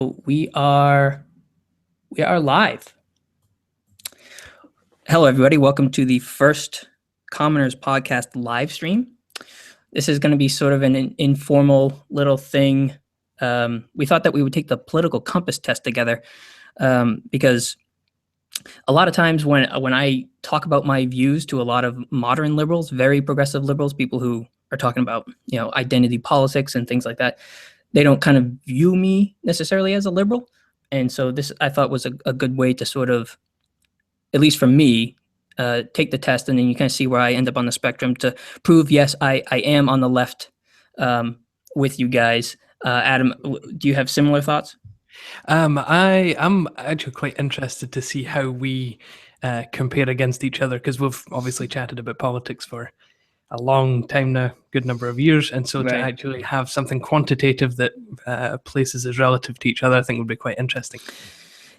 We are live. Hello, everybody. Welcome to the first Commoners Podcast live stream. This is going to be sort of an informal little thing. We thought that we would take the political compass test together because a lot of times when I talk about my views to a lot of modern liberals, very progressive liberals, people who are talking about identity politics and things like that, they don't kind of view me necessarily as a liberal. And so this, I thought, was a good way to sort of, at least for me, take the test, and then you kind of see where I end up on the spectrum to prove, yes, I am on the left with you guys. Adam, do you have similar thoughts? I am actually quite interested to see how we compare against each other, because we've obviously chatted about politics for a long time now, good number of years, and so to actually have something quantitative that places us relative to each other, I think would be quite interesting.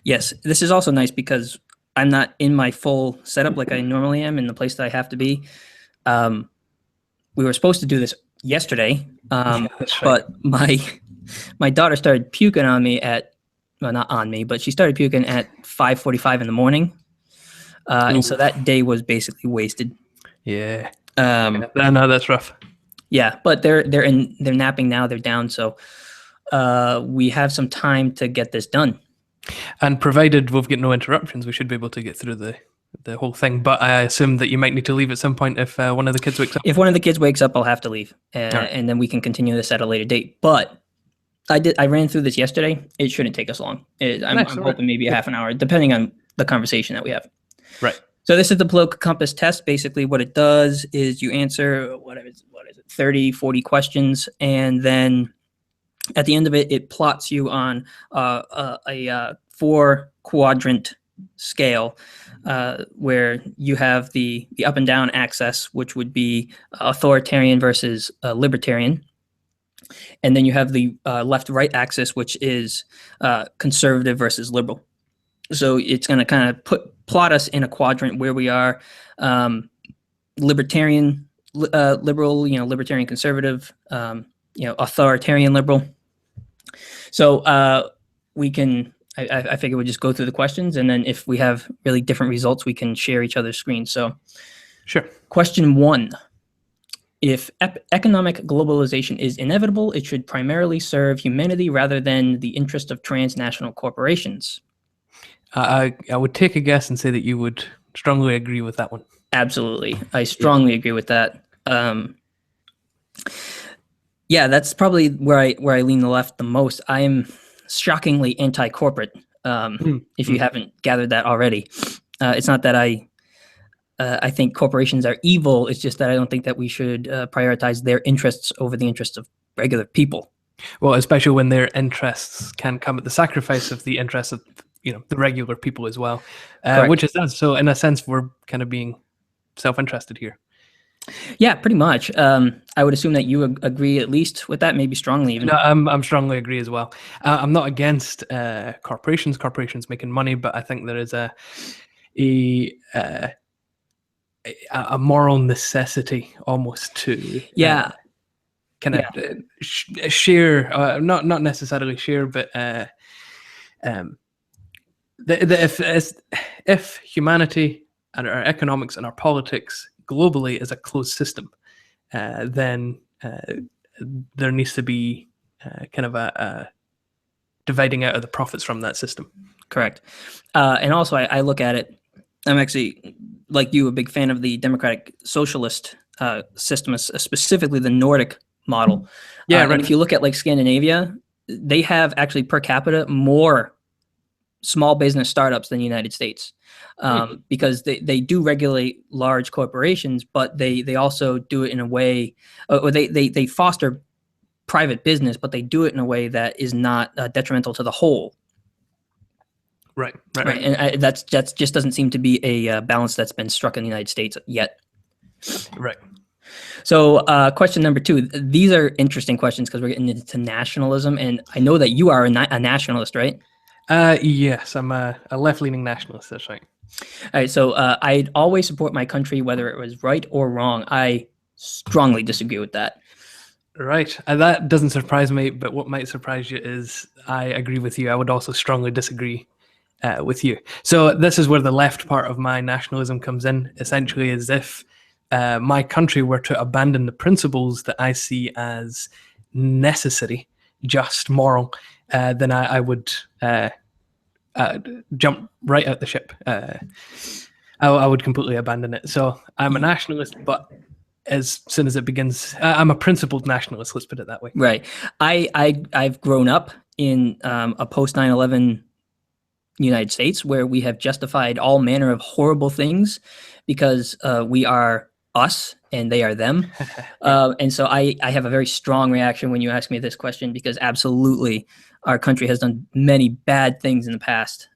Yes, this is also nice because I'm not in my full setup like I normally am in the place that I have to be. We were supposed to do this yesterday, but my daughter started puking on me not on me, but she started puking at 5:45 in the morning, and so that day was basically wasted. Yeah. No, that's rough. Yeah, but they're napping now. They're down, so we have some time to get this done. And provided we've got no interruptions, we should be able to get through the whole thing. But I assume that you might need to leave at some point if one of the kids wakes up. If one of the kids wakes up, I'll have to leave, and then we can continue this at a later date. But I ran through this yesterday. It shouldn't take us long. I'm hoping maybe a half an hour, depending on the conversation that we have. Right. So this is the political compass test. Basically, what it does is you answer, what is it, 30, 40 questions, and then at the end of it, it plots you on a 4-quadrant scale where you have the up and down axis, which would be authoritarian versus libertarian. And then you have the left-right axis, which is conservative versus liberal. So it's going to kind of plot us in a quadrant where we are libertarian, liberal, libertarian conservative, authoritarian liberal. So we can, I figure we'll just go through the questions, and then if we have really different results, we can share each other's screens. So sure. Question 1. If economic globalization is inevitable, it should primarily serve humanity rather than the interest of transnational corporations. I would take a guess and say that you would strongly agree with that one. Absolutely. I strongly agree with that. Yeah, that's probably where I lean the left the most. I am shockingly anti-corporate, if you haven't gathered that already. It's not that I think corporations are evil. It's just that I don't think that we should prioritize their interests over the interests of regular people. Well, especially when their interests can come at the sacrifice of the interests of the regular people as well, which is that. So in a sense, we're kind of being self-interested here. Yeah, pretty much. I would assume that you agree at least with that, maybe strongly even. No, I'm strongly agree as well. I'm not against corporations making money, but I think there is a moral necessity almost to share, not necessarily share, but if humanity and our economics and our politics globally is a closed system, then there needs to be kind of a dividing out of the profits from that system. Correct. And also, I look at it, I'm actually, like you, a big fan of the democratic socialist system, specifically the Nordic model. Yeah, right. And if you look at like Scandinavia, they have actually per capita more small business startups than the United States, because they do regulate large corporations, but they also do it in a way, or they foster private business, but they do it in a way that is not detrimental to the whole. Right. And that's just doesn't seem to be a balance that's been struck in the United States yet. Right. So question number 2, these are interesting questions because we're getting into nationalism, and I know that you are a nationalist, right? Yes, I'm a left-leaning nationalist, that's right. All right, so I'd always support my country whether it was right or wrong. I strongly disagree with that. Right. That doesn't surprise me, but what might surprise you is I agree with you. I would also strongly disagree with you. So this is where the left part of my nationalism comes in, essentially as if my country were to abandon the principles that I see as necessary, just, moral, then I would jump right out the ship. I would completely abandon it. So I'm a nationalist, but as soon as it begins, I'm a principled nationalist. Let's put it that way. Right. I've grown up in a post 9/11 United States where we have justified all manner of horrible things because we are us and they are them. And so I have a very strong reaction when you ask me this question, because absolutely our country has done many bad things in the past,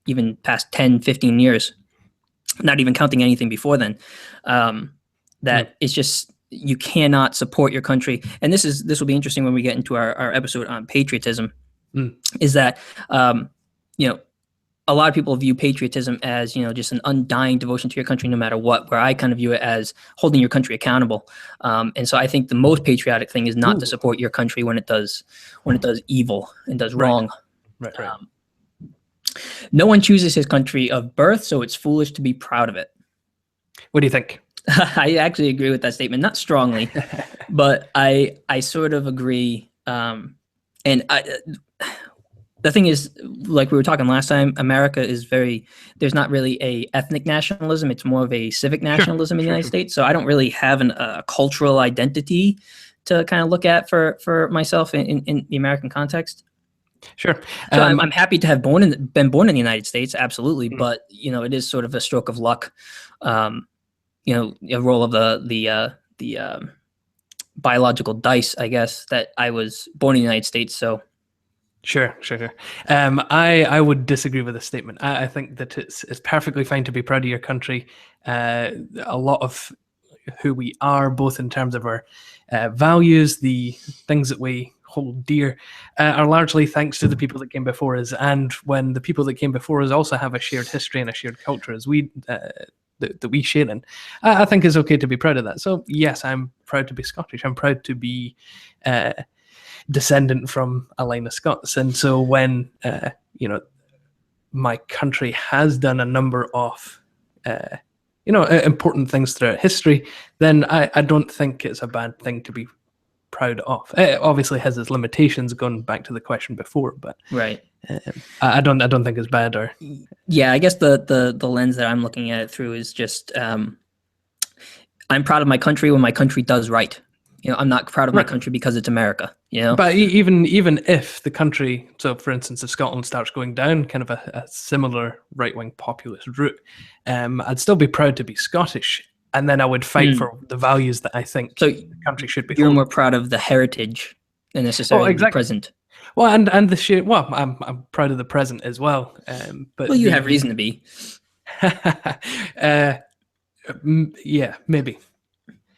even past 10, 15 years, not even counting anything before then. That it's just, you cannot support your country. And this will be interesting when we get into our episode on patriotism, is that, a lot of people view patriotism as, just an undying devotion to your country, no matter what, where I kind of view it as holding your country accountable. And so I think the most patriotic thing is not to support your country when it does evil and does wrong. Right. No one chooses his country of birth, so it's foolish to be proud of it. What do you think? I actually agree with that statement, not strongly, but I sort of agree. The thing is, like we were talking last time, America is there's not really a ethnic nationalism. It's more of a civic nationalism in the United States. So I don't really have a cultural identity to kind of look at for myself in the American context. Sure. So I'm happy to have been born in the United States, absolutely. But, it is sort of a stroke of luck, a roll of the biological dice, I guess, that I was born in the United States. So. Sure. I would disagree with this statement. I think that it's perfectly fine to be proud of your country. A lot of who we are, both in terms of our values, the things that we hold dear, are largely thanks to the people that came before us. And when the people that came before us also have a shared history and a shared culture as we that we share in, I think it's okay to be proud of that. So yes, I'm proud to be Scottish. I'm proud to be descendant from a line of Scots. And so when my country has done a number of important things throughout history, then I don't think it's a bad thing to be proud of. It obviously has its limitations, going back to the question before, but right. I don't think it's bad. Or I guess the lens that I'm looking at it through is just I'm proud of my country when my country does right. I'm not proud of my country because it's America, But even if the country, so for instance, if Scotland starts going down kind of a similar right-wing populist route, I'd still be proud to be Scottish. And then I would fight for the values that I think the country should be. You're more proud of the heritage than necessarily the present. Well, and the shit. Well, I'm proud of the present as well. But you have reason to be. Yeah, maybe.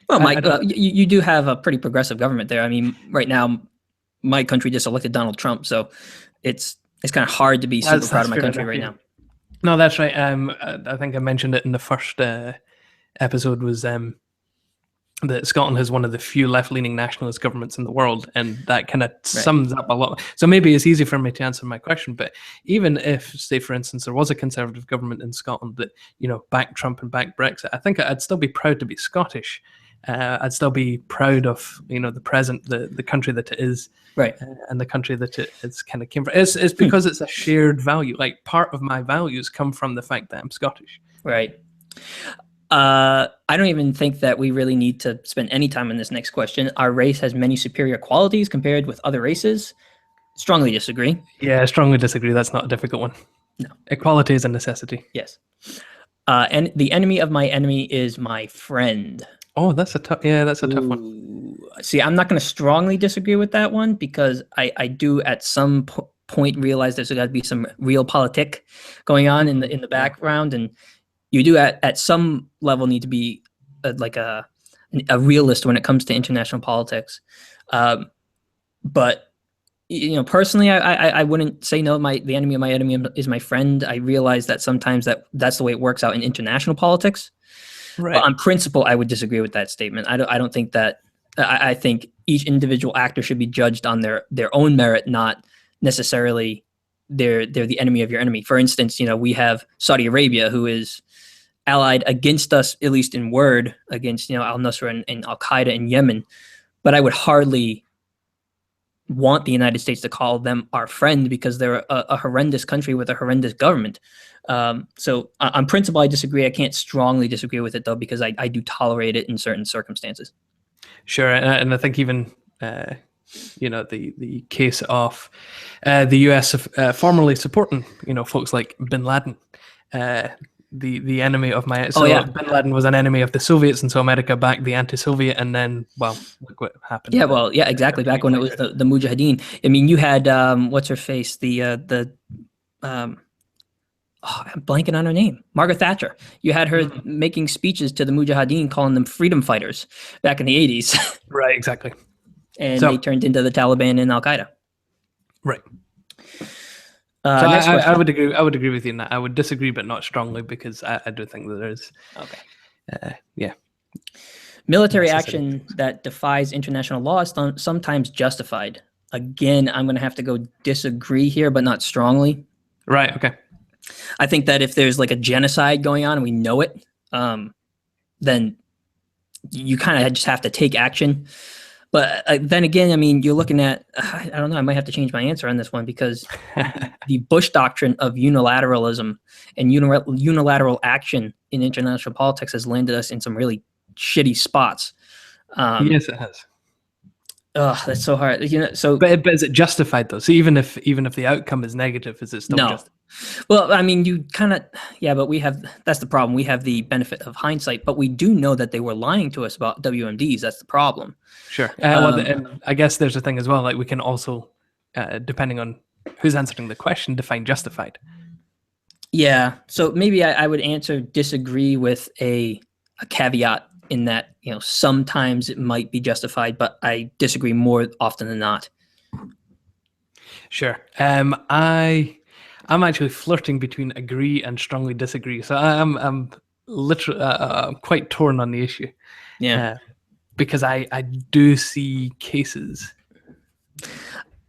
Well, you do have a pretty progressive government there. I mean, right now, my country just elected Donald Trump, so it's kind of hard to be super proud of my country right now. No, that's right. I think I mentioned it in the first episode, was that Scotland has one of the few left-leaning nationalist governments in the world, and that kind of sums up a lot. So maybe it's easy for me to answer my question, but even if, say, for instance, there was a conservative government in Scotland that backed Trump and backed Brexit, I think I'd still be proud to be Scottish. I'd still be proud of the present, the country that it is, right, and the country that it's kind of came from. It's because it's a shared value. Like, part of my values come from the fact that I'm Scottish. Right. I don't even think that we really need to spend any time on this next question. Our race has many superior qualities compared with other races. Strongly disagree. Yeah, I strongly disagree. That's not a difficult one. No. Equality is a necessity. Yes. And the enemy of my enemy is my friend. Oh, that's a tough one. See, I'm not going to strongly disagree with that one, because I do at some point realize there's got to be some real politic going on in the background, and you do at some level need to be a realist when it comes to international politics. But personally, I wouldn't say no. The enemy of my enemy is my friend. I realize that sometimes that's the way it works out in international politics. Right. But on principle, I would disagree with that statement. I don't think that I think each individual actor should be judged on their own merit, not necessarily they're the enemy of your enemy. For instance, we have Saudi Arabia, who is allied against us, at least in word, against al-Nusra and al-Qaeda in Yemen. But I would hardly want the United States to call them our friend because they're a horrendous country with a horrendous government. So on principle, I disagree. I can't strongly disagree with it, though, because I do tolerate it in certain circumstances. Sure, and I think even the case of the U.S. Formerly supporting folks like Bin Laden, the enemy of my. So Bin Laden was an enemy of the Soviets, and so America backed the anti-Soviet, and then look what happened. Yeah, exactly. Back when it was the Mujahideen. I mean, you had what's her face, I'm blanking on her name, Margaret Thatcher. You had her making speeches to the Mujahideen, calling them freedom fighters back in the 80s. Right, exactly. And they turned into the Taliban and Al Qaeda. Right. I would agree. I would agree with you in that. I would disagree, but not strongly, because I do think that there is. Okay. Military action that defies international law is sometimes justified. Again, I'm going to have to go disagree here, but not strongly. Right. Okay. I think that if there's like a genocide going on and we know it, then you kind of just have to take action. But then again, I mean, you're looking at, I don't know, I might have to change my answer on this one, because the Bush doctrine of unilateralism and unilateral action in international politics has landed us in some really shitty spots. Yes, it has. Oh, that's so hard. But is it justified though? So even if the outcome is negative, is it still justified? Well, I mean, you kind of, but that's the problem. We have the benefit of hindsight, but we do know that they were lying to us about WMDs. That's the problem. Sure. And I guess there's a thing as well, like we can also, depending on who's answering the question, define justified. Yeah. So maybe I would answer disagree with a caveat in that, sometimes it might be justified, but I disagree more often than not. Sure. I'm actually flirting between agree and strongly disagree. So I'm literally quite torn on the issue. Yeah. Because I do see cases.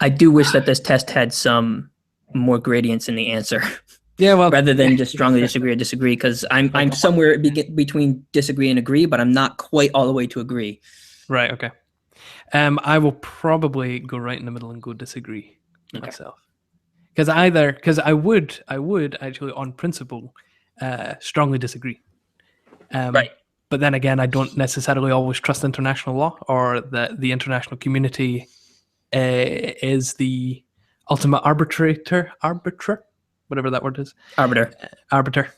I do wish that this test had some more gradients in the answer. Yeah, well, rather than just strongly disagree or disagree, because I'm somewhere between disagree and agree, but I'm not quite all the way to agree. Right. Okay. I will probably go right in the middle and go disagree myself. Because I would actually on principle strongly disagree. Right. But then again, I don't necessarily always trust international law, or that the international community is the ultimate arbiter, whatever that word is. Arbiter.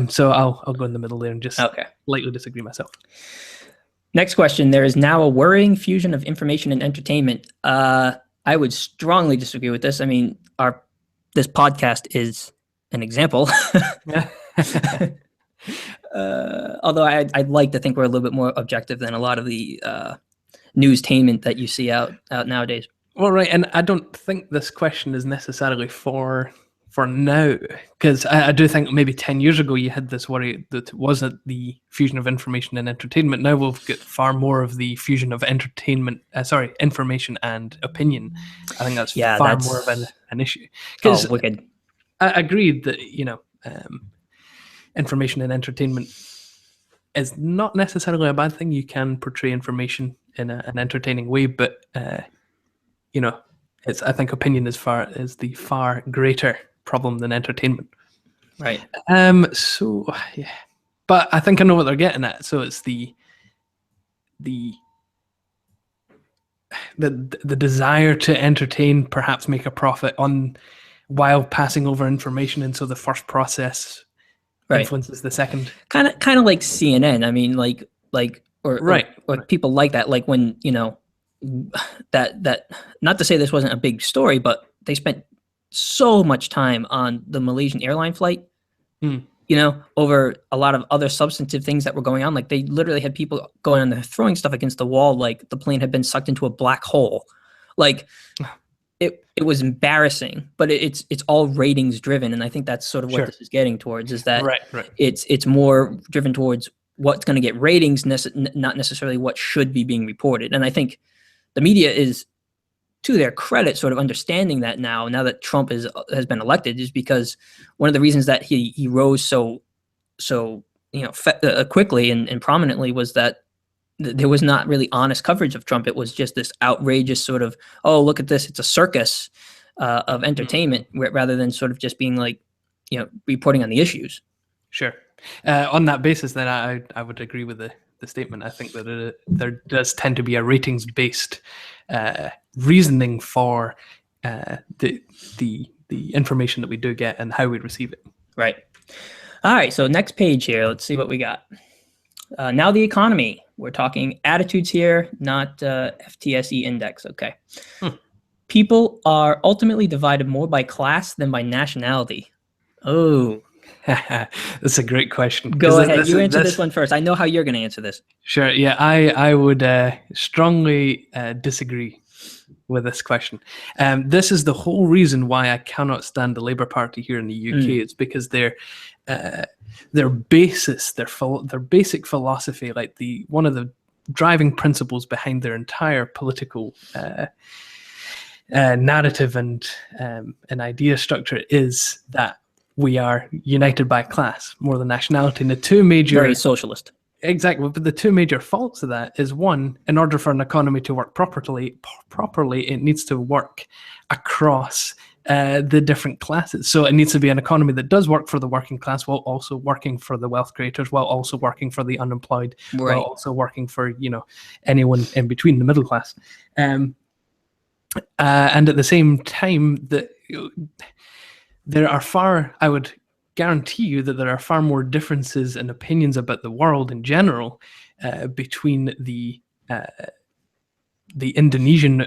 So I'll go in the middle there and just lightly disagree myself. Next question. There is now a worrying fusion of information and entertainment. I would strongly disagree with this. I mean, this podcast is an example. Although I'd like to think we're a little bit more objective than a lot of the newstainment that you see out nowadays. Well, right, and I don't think this question is necessarily for now, because I do think maybe 10 years ago you had this worry that it wasn't the fusion of information and entertainment. Now we'll get far more of the fusion of information and opinion. I think that's far more of an issue. Oh, wicked. I agreed that, information and entertainment is not necessarily a bad thing. You can portray information in an entertaining way, but I think opinion is the far greater problem than entertainment. Right. So yeah, but I think I know what they're getting at. So it's the desire to entertain, perhaps make a profit while passing over information, and so the first process influences the second. Kind of like CNN. I mean, or people like that. Like when that not to say this wasn't a big story, but they spent so much time on the Malaysian airline flight, over a lot of other substantive things that were going on. Like they literally had people going on there throwing stuff against the wall, like the plane had been sucked into a black hole. Like it was embarrassing, but it's all ratings driven. And I think that's sort of what this is getting towards, is that right. it's more driven towards what's going to get ratings, not necessarily what should be being reported. And I think the media is, to their credit, sort of understanding that now that Trump has been elected, is because one of the reasons that he rose so quickly and prominently was that there was not really honest coverage of Trump. It was just this outrageous sort of, oh, look at this, it's a circus of entertainment, rather than sort of just being like, reporting on the issues. Sure. On that basis, then I would agree with the statement. I think that there does tend to be a ratings-based reasoning for the information that we do get and how we receive it. Right. All right. So next page here. Let's see what we got. Now the economy. We're talking attitudes here, not FTSE index. Okay. People are ultimately divided more by class than by nationality. Oh. That's a great question. Go ahead. You answer this one first. I know how you're going to answer this. Sure. Yeah, I would strongly disagree with this question. This is the whole reason why I cannot stand the Labour Party here in the UK. It's because their basis, their basic philosophy, like one of the driving principles behind their entire political narrative and idea structure is that we are united by class more than nationality. And the two major... Very socialist. Exactly. But the two major faults of that is, one, in order for an economy to work properly, it needs to work across the different classes. So it needs to be an economy that does work for the working class while also working for the wealth creators, while also working for the unemployed, while also working for, anyone in between, the middle class. And at the same time, I would guarantee you that there are far more differences in opinions about the world in general between the Indonesian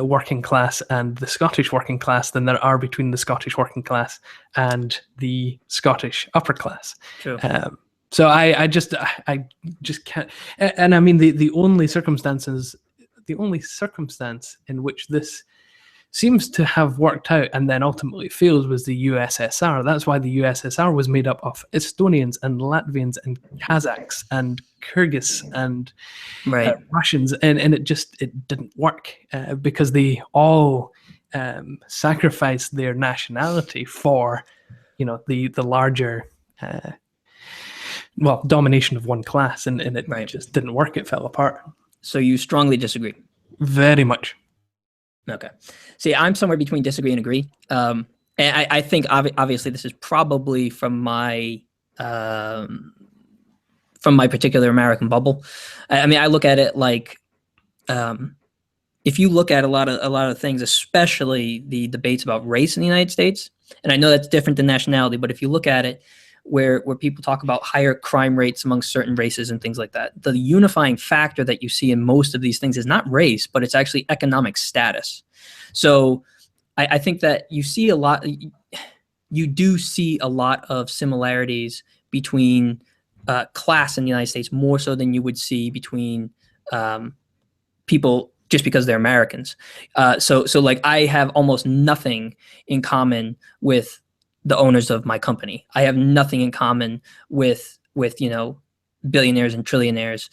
working class and the Scottish working class than there are between the Scottish working class and the Scottish upper class. True. So I just can't. And I mean, the only circumstance in which this seems to have worked out and then ultimately failed was the USSR. That's why the USSR was made up of Estonians and Latvians and Kazakhs and Kyrgyz and Russians, and it didn't work because they all sacrificed their nationality for the larger domination of one class, and it just didn't work. It fell apart. So you strongly disagree? Very much. Okay. See, I'm somewhere between disagree and agree. And I think obviously this is probably from my particular American bubble. I mean, I look at it like, if you look at a lot of things, especially the debates about race in the United States, and I know that's different than nationality, but if you look at it, where people talk about higher crime rates among certain races and things like that, the unifying factor that you see in most of these things is not race, but it's actually economic status. So I think that you do see a lot of similarities between class in the United States, more so than you would see between people just because they're Americans. So like I have almost nothing in common with the owners of my company. I have nothing in common with billionaires and trillionaires.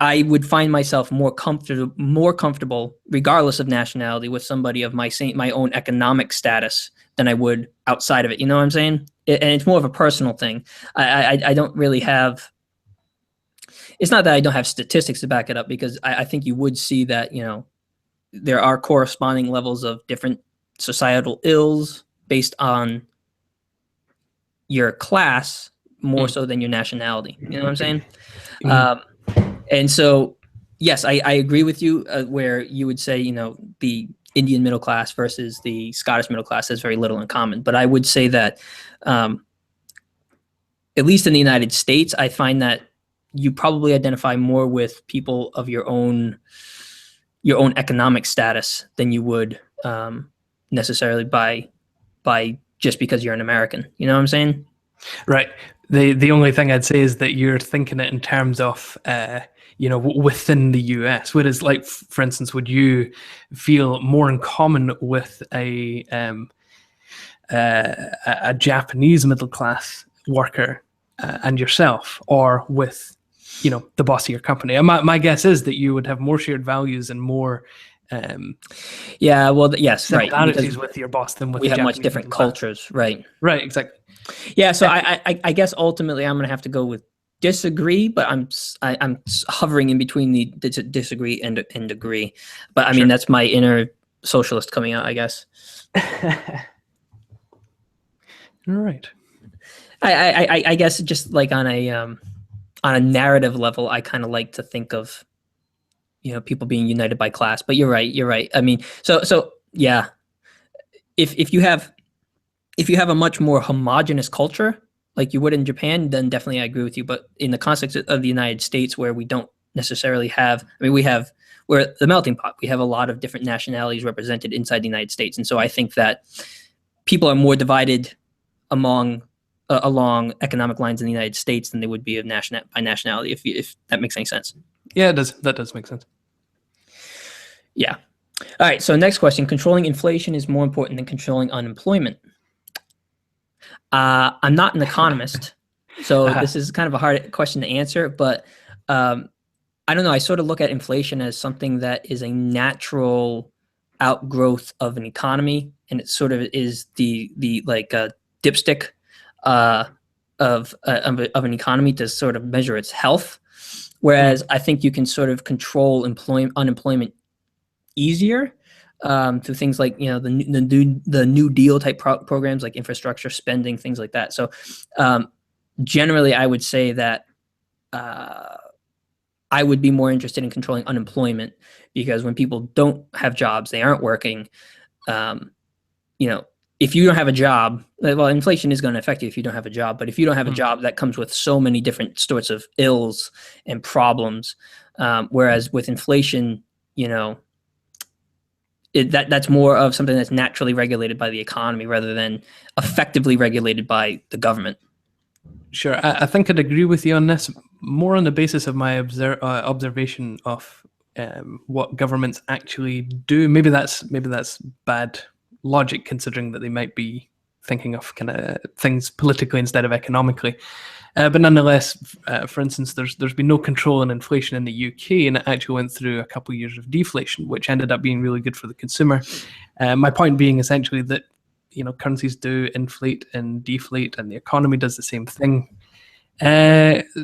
I would find myself more comfortable, regardless of nationality, with somebody of my own economic status than I would outside of it. You know what I'm saying? And it's more of a personal thing. I don't really have. It's not that I don't have statistics to back it up, because I think you would see that there are corresponding levels of different societal ills based on your class more so than your nationality. You know what I'm saying? And so, yes, I agree with you where you would say, the Indian middle class versus the Scottish middle class has very little in common. But I would say that, at least in the United States, I find that you probably identify more with people of your own economic status than you would necessarily by just because you're an American. You know what I'm saying? Right. The only thing I'd say is that you're thinking it in terms of within the US. Whereas, like, for instance, would you feel more in common with a Japanese middle class worker and yourself, or with, the boss of your company? And my guess is that you would have more shared values and more Yeah, well, yes, right. similarities Because with your boss than with we the have much Japanese different and that. cultures, right? Right, exactly. Yeah, so I guess ultimately I'm going to have to go with disagree, but I'm hovering in between the disagree and agree. But I mean, Sure. that's my inner socialist coming out, I guess. Right. I guess just like on a narrative level, I kind of like to think of, people being united by class. But you're right. I mean, so yeah, if you have a much more homogenous culture like you would in Japan, then definitely I agree with you. But in the context of the United States, where we don't necessarily have, I mean, we're the melting pot. We have a lot of different nationalities represented inside the United States, and so I think that people are more divided along economic lines in the United States than they would be of by nationality. If that makes any sense. Yeah, it does. That does make sense. Yeah. All right. So next question: controlling inflation is more important than controlling unemployment. I'm not an economist, so this is kind of a hard question to answer. But I don't know. I sort of look at inflation as something that is a natural outgrowth of an economy, and it sort of is the like dipstick of an economy to sort of measure its health. Whereas I think you can sort of control unemployment easier through things like the New Deal type programs like infrastructure spending, things like that. So generally, I would say that I would be more interested in controlling unemployment, because when people don't have jobs, they aren't working. If you don't have a job, well, inflation is going to affect you if you don't have a job. But if you don't have a job, that comes with so many different sorts of ills and problems. Whereas with inflation, that's more of something that's naturally regulated by the economy rather than effectively regulated by the government. Sure, I think I'd agree with you on this, more on the basis of my observation of what governments actually do. Maybe that's bad logic, considering that they might be thinking of kind of things politically instead of economically. But nonetheless, for instance, there's been no control on inflation in the UK, and it actually went through a couple of years of deflation, which ended up being really good for the consumer. My point being essentially that currencies do inflate and deflate, and the economy does the same thing.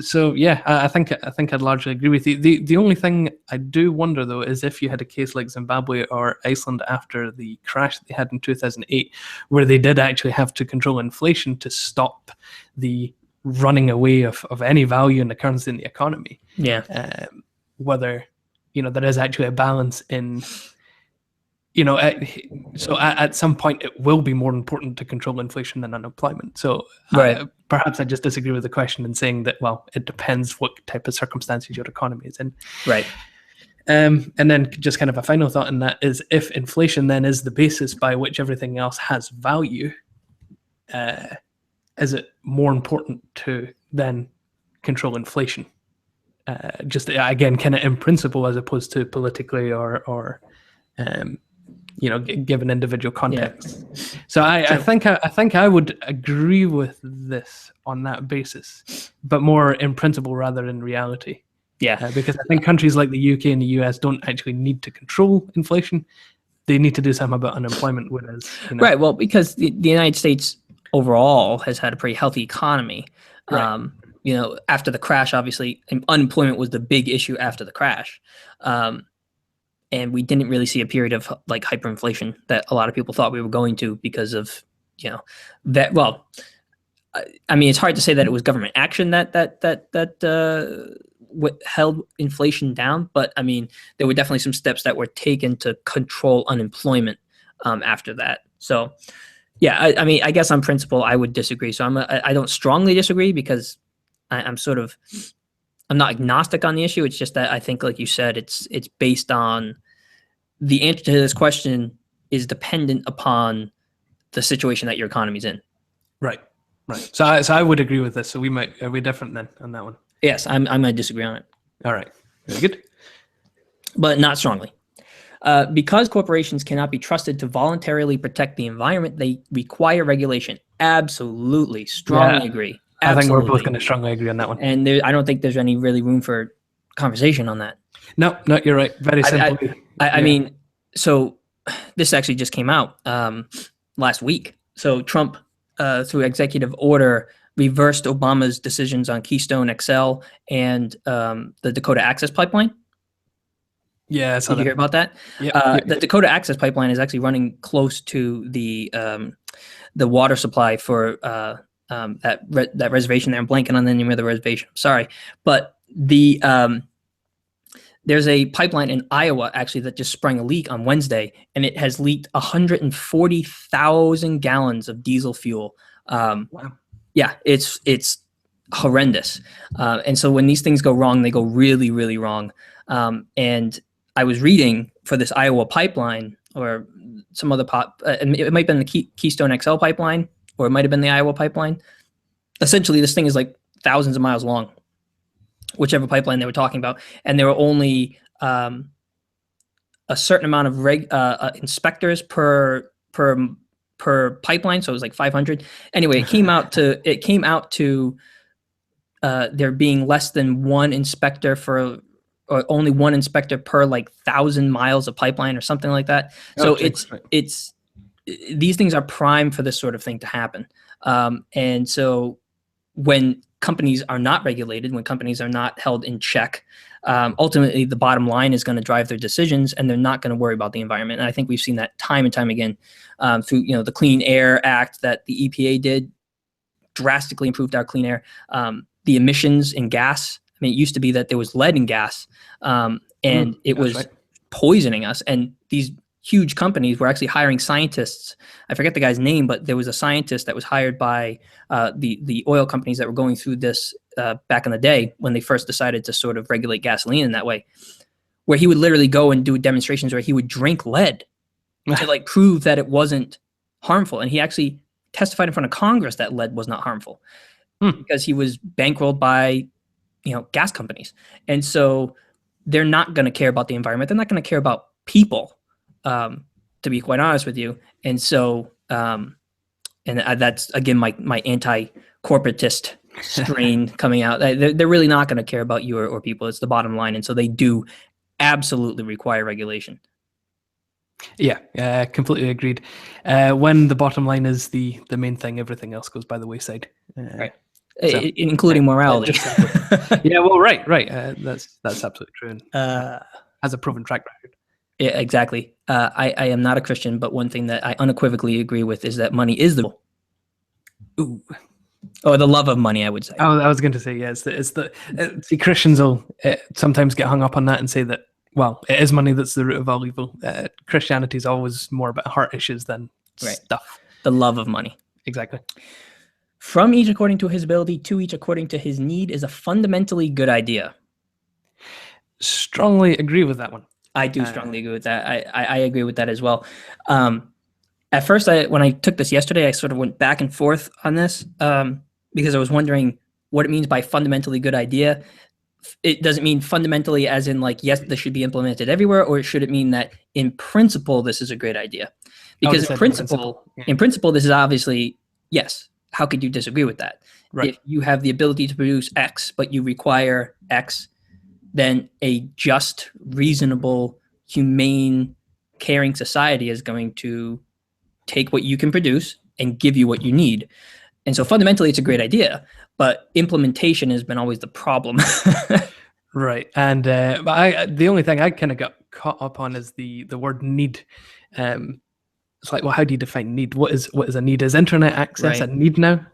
So yeah, I think I'd largely agree with you. The only thing I do wonder though is if you had a case like Zimbabwe or Iceland after the crash that they had in 2008, where they did actually have to control inflation to stop the running away of any value in the currency in the economy. Yeah. Whether there is actually a balance in. So at some point it will be more important to control inflation than unemployment. So Right. Perhaps I just disagree with the question in saying that, well, it depends what type of circumstances your economy is in. Right. And then just kind of a final thought in that is, if inflation then is the basis by which everything else has value, is it more important to then control inflation? Just again, kind of in principle, as opposed to politically or given individual context. Yeah. So I think I would agree with this on that basis, but more in principle rather than reality. Yeah, because I think countries like the UK and the US don't actually need to control inflation; they need to do something about unemployment. Whereas, right, well, because the United States overall has had a pretty healthy economy. Right. After the crash, obviously, unemployment was the big issue after the crash. And we didn't really see a period of like hyperinflation that a lot of people thought we were going to because of, that. Well, I mean, it's hard to say that it was government action that held inflation down, but I mean, there were definitely some steps that were taken to control unemployment after that. So, yeah, I mean, I guess on principle, I would disagree. So I don't strongly disagree, because I'm not agnostic on the issue. It's just that I think, like you said, it's based on the answer to this question is dependent upon the situation that your economy's in. Right. So I would agree with this. So are we different then on that one? Yes, I'm going to disagree on it. All right. Very good. But not strongly. Because corporations cannot be trusted to voluntarily protect the environment, they require regulation. Absolutely. Strongly agree. I think we're both Absolutely. going to strongly agree on that one. And I don't think there's any really room for conversation on that. No, you're right. Very simply. I mean, so this actually just came out last week. So Trump, through executive order, reversed Obama's decisions on Keystone XL and the Dakota Access Pipeline. Yeah, Did you hear about that? The Dakota Access Pipeline is actually running close to the water supply for that reservation there. I'm blanking on the name of the reservation. I'm sorry, but there's a pipeline in Iowa actually that just sprung a leak on Wednesday, and it has leaked 140,000 gallons of diesel fuel. Wow. Yeah, it's horrendous. And so when these things go wrong, they go really, really wrong. And I was reading for this Iowa pipeline or some other it might have been the Keystone XL pipeline, or it might have been the Iowa pipeline. Essentially, this thing is like thousands of miles long, whichever pipeline they were talking about. And there were only a certain amount of inspectors per pipeline. So it was like 500. Anyway, it came out to there being less than one inspector or only one inspector per like 1,000 miles of pipeline or something like that. So it's these things are prime for this sort of thing to happen. And so when companies are not regulated, when companies are not held in check, ultimately the bottom line is going to drive their decisions, and they're not going to worry about the environment. And I think we've seen that time and time again through the Clean Air Act that the EPA did, drastically improved our clean air. The emissions in gas. I mean, it used to be that there was lead in gas, and it was poisoning us. And these huge companies were actually hiring scientists. I forget the guy's name, but there was a scientist that was hired by the oil companies that were going through this back in the day when they first decided to sort of regulate gasoline in that way, where he would literally go and do demonstrations where he would drink lead to like prove that it wasn't harmful. And he actually testified in front of Congress that lead was not harmful because he was bankrolled by gas companies. And so they're not going to care about the environment. They're not going to care about people, to be quite honest with you. And so, that's again, my anti-corporatist strain coming out. They're really not going to care about you or people. It's the bottom line. And so they do absolutely require regulation. Yeah, completely agreed. When the bottom line is the main thing, everything else goes by the wayside. Right. So, including morality. Yeah, well, right. That's absolutely true. And has a proven track record. Yeah, exactly. I am not a Christian, but one thing that I unequivocally agree with is that money is the love of money, I would say. Oh, I was going to say, yeah, see, Christians will sometimes get hung up on that and say that, well, it is money that's the root of all evil. Christianity is always more about heart issues than stuff. The love of money. Exactly. From each according to his ability, to each according to his need is a fundamentally good idea. Strongly agree with that one. I do strongly agree with that. I agree with that as well. At first, when I took this yesterday, I sort of went back and forth on this because I was wondering what it means by fundamentally good idea. It doesn't mean fundamentally as in like, yes, this should be implemented everywhere, or should it mean that in principle, this is a great idea? Because in principle, this is obviously, yes. How could you disagree with that? Right. If you have the ability to produce X, but you require X, then a just, reasonable, humane, caring society is going to take what you can produce and give you what you need. And so fundamentally, it's a great idea, but implementation has been always the problem. Right. And the only thing I kind of got caught up on is the word need. It's like, well, how do you define need? What is a need? Is internet access a need now?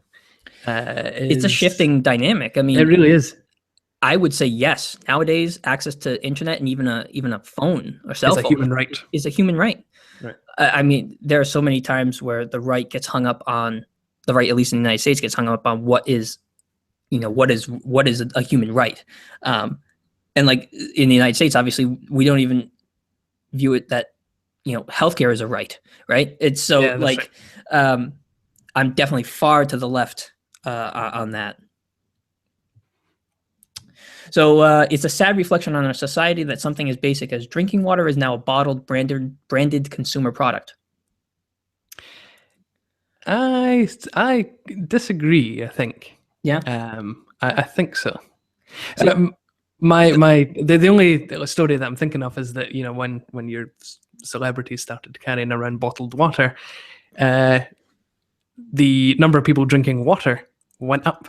It's a shifting dynamic. I mean, it really is. I would say yes. Nowadays, access to internet and even a phone or cell phone is a human right. Is a human right. Right. I mean, there are so many times where the right gets hung up on the right, at least in the United States, gets hung up on what is a human right. And like in the United States, obviously, we don't even view it that healthcare is a right. It's so right. I'm definitely far to the left on that. So it's a sad reflection on our society that something as basic as drinking water is now a bottled, branded consumer product. I disagree, I think. Yeah. I think so. So- The only story that I'm thinking of is that, when your celebrities started carrying around bottled water, the number of people drinking water went up.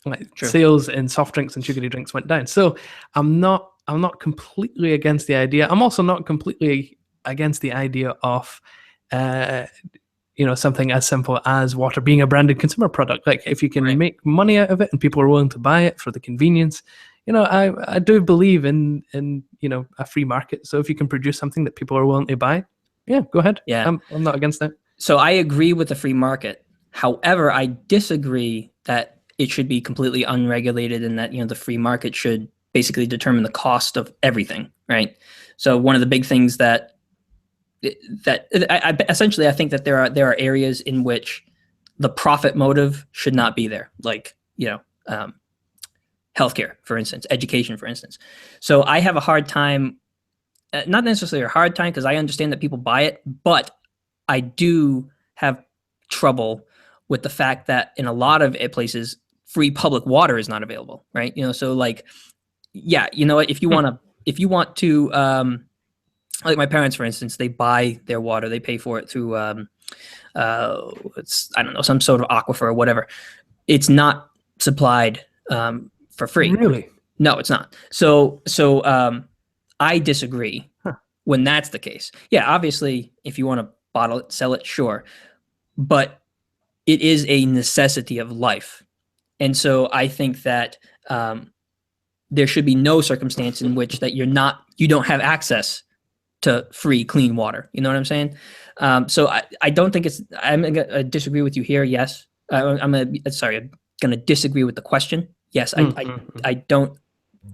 Like True. sales in soft drinks and sugary drinks went down. So I'm not completely against the idea. I'm also not completely against the idea of something as simple as water being a branded consumer product. Like if you can Right. make money out of it and people are willing to buy it for the convenience, I do believe in a free market. So if you can produce something that people are willing to buy, yeah, go ahead. Yeah. I'm not against that. So I agree with the free market. However, I disagree that it should be completely unregulated and that, the free market should basically determine the cost of everything, right? So one of the big things that essentially I think that there are areas in which the profit motive should not be there, like, healthcare, for instance, education, for instance. So I have a hard time, not necessarily a hard time because I understand that people buy it, but I do have trouble with the fact that in a lot of places, free public water is not available, right? So like, yeah, if you want to, like my parents, for instance, they buy their water, they pay for it through, it's, I don't know, some sort of aquifer or whatever. It's not supplied for free. Really? No, it's not. So I disagree when that's the case. Yeah, obviously, if you want to bottle it, sell it, sure. But it is a necessity of life. And so I think that there should be no circumstance in which that you don't have access to free, clean water. You know what I'm saying? So I don't think I'm going to disagree with you here. Yes. I'm going to disagree with the question. Yes, I don't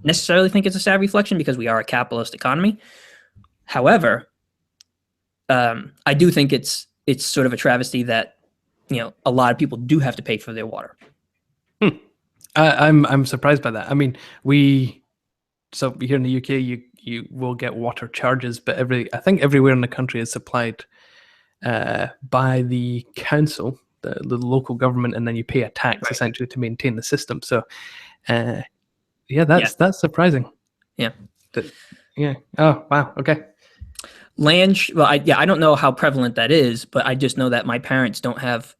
necessarily think it's a sad reflection because we are a capitalist economy. However, I do think it's sort of a travesty that a lot of people do have to pay for their water. I'm surprised by that. I mean, so here in the UK, you will get water charges, but I think everywhere in the country is supplied by the council, the local government, and then you pay a tax essentially to maintain the system. So, that's surprising. Yeah. Yeah. Oh wow. Okay. Land. Well, I don't know how prevalent that is, but I just know that my parents don't have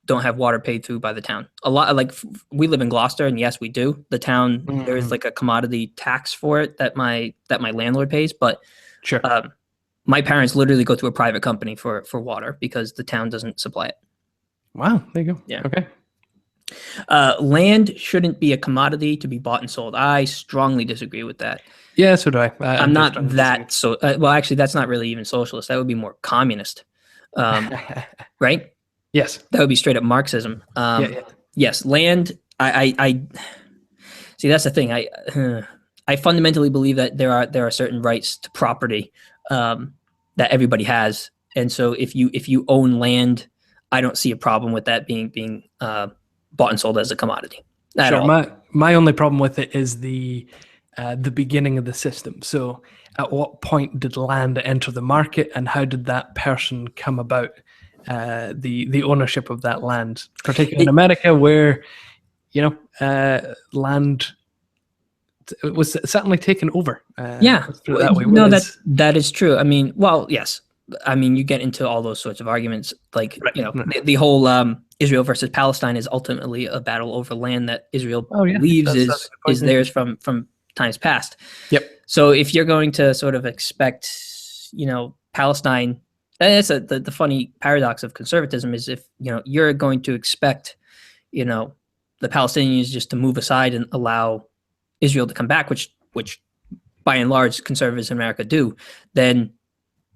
water paid through by the town. A lot, like we live in Gloucester, and yes, we do. The town there is like a commodity tax for it that my landlord pays, but sure. My parents literally go through a private company for water because the town doesn't supply it. Wow, there you go. Yeah. Okay. Land shouldn't be a commodity to be bought and sold. I strongly disagree with that. Yeah, so do I. I'm not that so. Well, actually, that's not really even socialist. That would be more communist, right? Yes, that would be straight up Marxism. Yes, land. I see. That's the thing. I fundamentally believe that there are certain rights to property that everybody has, and so if you own land, I don't see a problem with that being bought and sold as a commodity. Sure. My only problem with it is the beginning of the system. So, at what point did land enter the market, and how did that person come about? The ownership of that land, particularly in America, where land was certainly taken over. That is true. I mean, well, yes. I mean, you get into all those sorts of arguments, like the whole Israel versus Palestine is ultimately a battle over land that Israel believes is theirs from times past. Yep. So if you're going to sort of expect, Palestine. That's the funny paradox of conservatism is if you're going to expect the Palestinians just to move aside and allow Israel to come back, which by and large conservatives in America do, then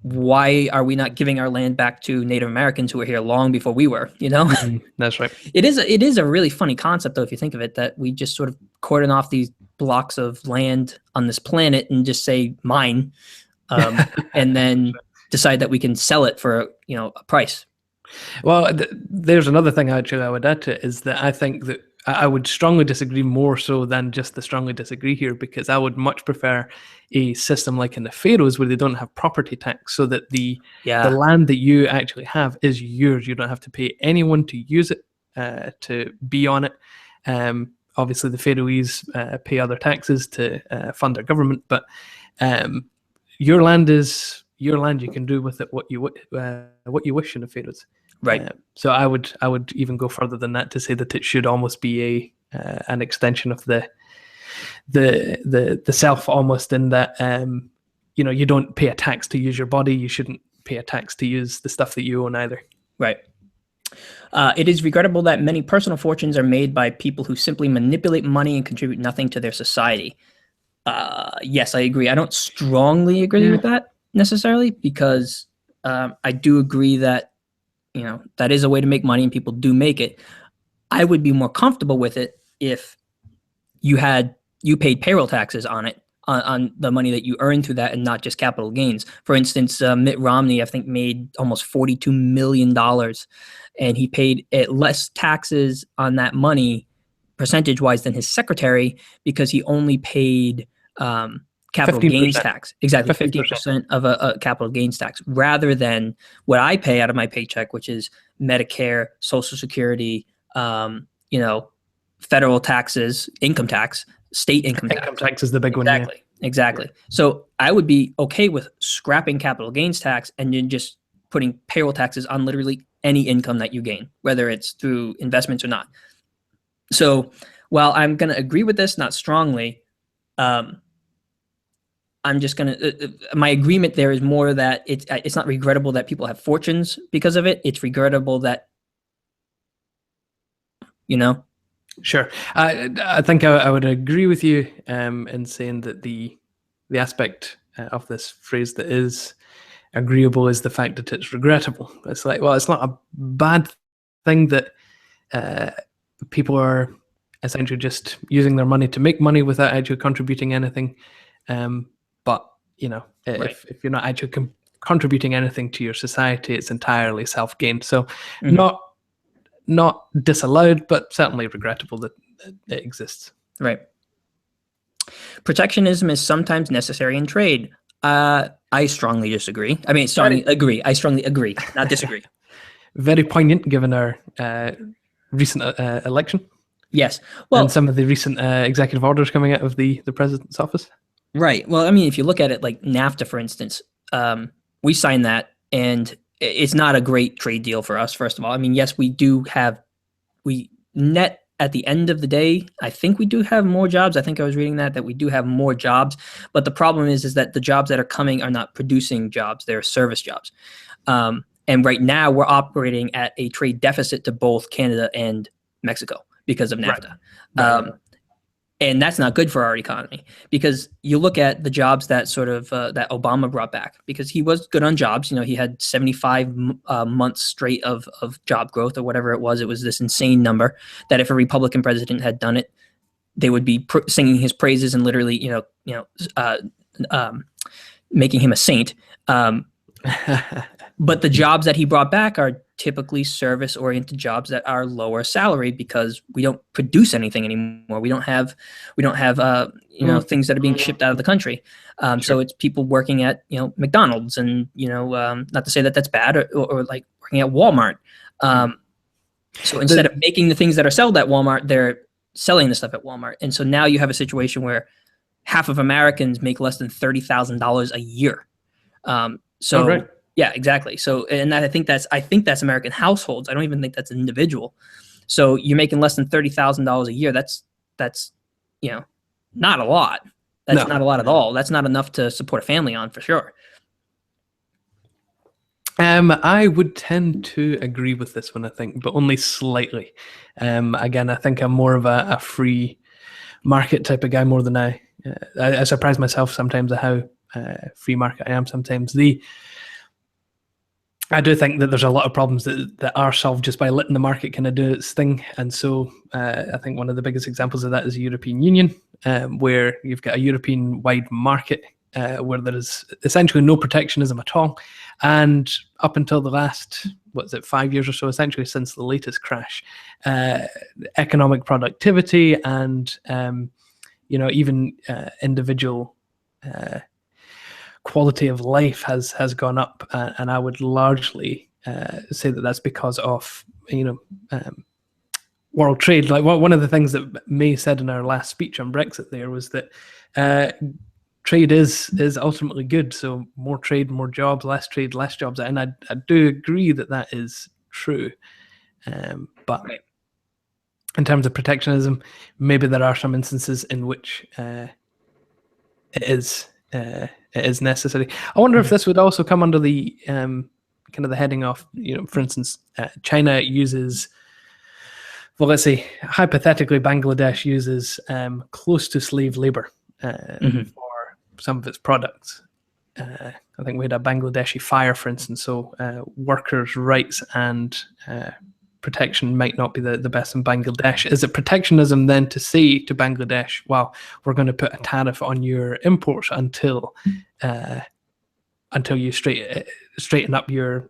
why are we not giving our land back to Native Americans who were here long before we were? That's right. It is a really funny concept though if you think of it, that we just sort of cordon off these blocks of land on this planet and just say mine, and then decide that we can sell it for a price. Well, there's another thing actually I would add to it, is that I think that I would strongly disagree, more so than just the strongly disagree here, because I would much prefer a system like in the Faroes where they don't have property tax, so that the land that you actually have is yours. You don't have to pay anyone to use it, to be on it. Obviously, the Faroese pay other taxes to fund their government, but your land is your land. You can do with it what you wish in the Faroes. Right. So I would even go further than that to say that it should almost be an extension of the self, almost, in that you don't pay a tax to use your body. You shouldn't pay a tax to use the stuff that you own either. Right. It is regrettable that many personal fortunes are made by people who simply manipulate money and contribute nothing to their society. Yes, I agree. I don't strongly agree with that necessarily, because I do agree that that is a way to make money and people do make it. I would be more comfortable with it if you paid payroll taxes on it, on the money that you earn through that, and not just capital gains. For instance, Mitt Romney, I think, made almost $42 million, and he paid less taxes on that money percentage-wise than his secretary, because he only paid capital 15%. gains tax. Exactly, 15%. 50% of a capital gains tax, rather than what I pay out of my paycheck, which is Medicare, Social Security, federal taxes, income tax, state income tax. Income tax is the big one. Exactly. So I would be okay with scrapping capital gains tax and then just putting payroll taxes on literally any income that you gain, whether it's through investments or not. So while I'm going to agree with this, not strongly, I'm just going to, my agreement there is more that it's not regrettable that people have fortunes because of it. It's regrettable that, Sure. I think I would agree with you in saying that the aspect of this phrase that is agreeable is the fact that it's regrettable. It's like, well, it's not a bad thing that people are essentially just using their money to make money without actually contributing anything. But, if you're not actually contributing anything to your society, it's entirely self-gain. So not disallowed, but certainly regrettable that it exists. Right. Protectionism is sometimes necessary in trade. I strongly disagree. I mean, agree. I strongly agree, not disagree. Very poignant given our recent election. Yes. Well, and some of the recent executive orders coming out of the president's office. Right. Well, I mean, if you look at it like NAFTA, for instance, we signed that, and it's not a great trade deal for us, first of all. I mean, yes, we net at the end of the day, I think we do have more jobs. I think I was reading that we do have more jobs. But the problem is that the jobs that are coming are not producing jobs. They're service jobs. And right now we're operating at a trade deficit to both Canada and Mexico because of NAFTA. Right. And that's not good for our economy, because you look at the jobs that that Obama brought back, because he was good on jobs. He had 75 months straight of job growth, or whatever it was. It was this insane number that if a Republican president had done it, they would be singing his praises and literally, making him a saint. But the jobs that he brought back are typically service-oriented jobs that are lower salary, because we don't produce anything anymore. We don't have things that are being shipped out of the country. Sure. So it's people working at McDonald's, and not to say that that's bad, or like working at Walmart. So instead of making the things that are sold at Walmart, they're selling the stuff at Walmart. And so now you have a situation where half of Americans make less than $30,000 a year. Right. Yeah, exactly. So, and I think that's American households. I don't even think that's an individual. So you're making less than $30,000 a year. That's not a lot. That's not a lot at all. That's not enough to support a family on, for sure. I would tend to agree with this one, I think, but only slightly. Again, I think I'm more of a free market type of guy more than I surprise myself sometimes at how free market I am sometimes. I do think that there's a lot of problems that are solved just by letting the market kind of do its thing. And so I think one of the biggest examples of that is the European Union, where you've got a European-wide market where there is essentially no protectionism at all. And up until the last, 5 years or so, essentially since the latest crash, economic productivity and, even individual quality of life has gone up, and I would largely say that that's because of world trade. Like one of the things that May said in our last speech on Brexit there was that trade is ultimately good. So more trade, more jobs; less trade, less jobs. And I do agree that is true. But Right. in terms of protectionism, maybe there are some instances in which it is necessary. I wonder if this would also come under the kind of the heading of, for instance, China uses, well, let's say hypothetically, Bangladesh uses close to slave labor for some of its products. I think we had a Bangladeshi fire, for instance, so workers' rights and protection might not be the best in Bangladesh. Is it protectionism then to say to Bangladesh, well, we're going to put a tariff on your imports until you straighten up your